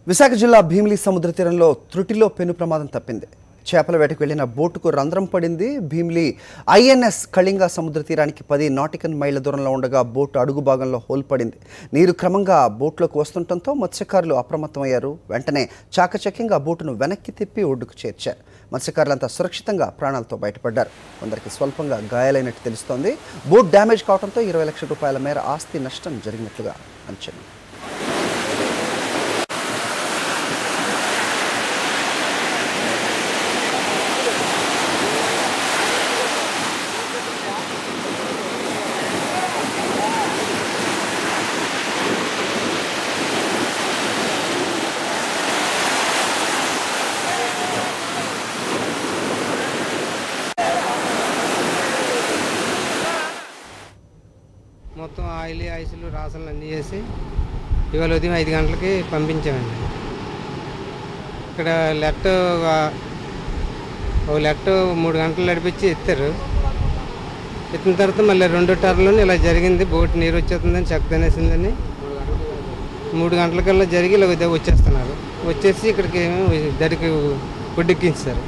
విశాఖ జిల్లా భీమిలి సముద్ర తీరంలో త్రుటిలో పెను ప్రమాదం తప్పింది. చేపల వేటకు వెళ్లిన బోటుకు రంధ్రం పడింది. భీమిలి ఐఎన్ఎస్ కళింగ సముద్ర తీరానికి 10 నాటికల్ మైళ్ళ దూరంలో ఉండగా బోటు అడుగు భాగంలో హోల్ పడింది. నీరు క్రమంగా బోట్లోకి వస్తుండటంతో మత్స్యకారులు అప్రమత్తమయ్యారు. వెంటనే చాకచక్యంగా బోటును వెనక్కి తిప్పి ఒడ్డుకు చేర్చారు. మత్స్యకారులంతా సురక్షితంగా ప్రాణాలతో బయటపడ్డారు. కొందరికి స్వల్పంగా గాయాలైనట్టు తెలుస్తోంది. బోట్ డ్యామేజ్ కావడంతో 20 లక్షల రూపాయల మేర ఆస్తి నష్టం జరిగినట్లుగా అంచనా. మొత్తం ఐసులు రాసలు అన్నీ చేసి ఇవాళ ఉదయం 5 గంటలకి పంపించామండి. ఇక్కడ ఒక లెట్ 3 గంటలు నడిపించి ఎత్తారు. ఎత్తిన తర్వాత మళ్ళీ 2 టర్న్లో ఇలా జరిగింది. బోట్ నీరు వచ్చేస్తుందని చెక్ తినేసిందని 3 గంటలకల్లా జరిగి ఇలా వచ్చేస్తున్నారు. వచ్చేసి ఇక్కడికి దరికి ఒడ్డెక్కించారు.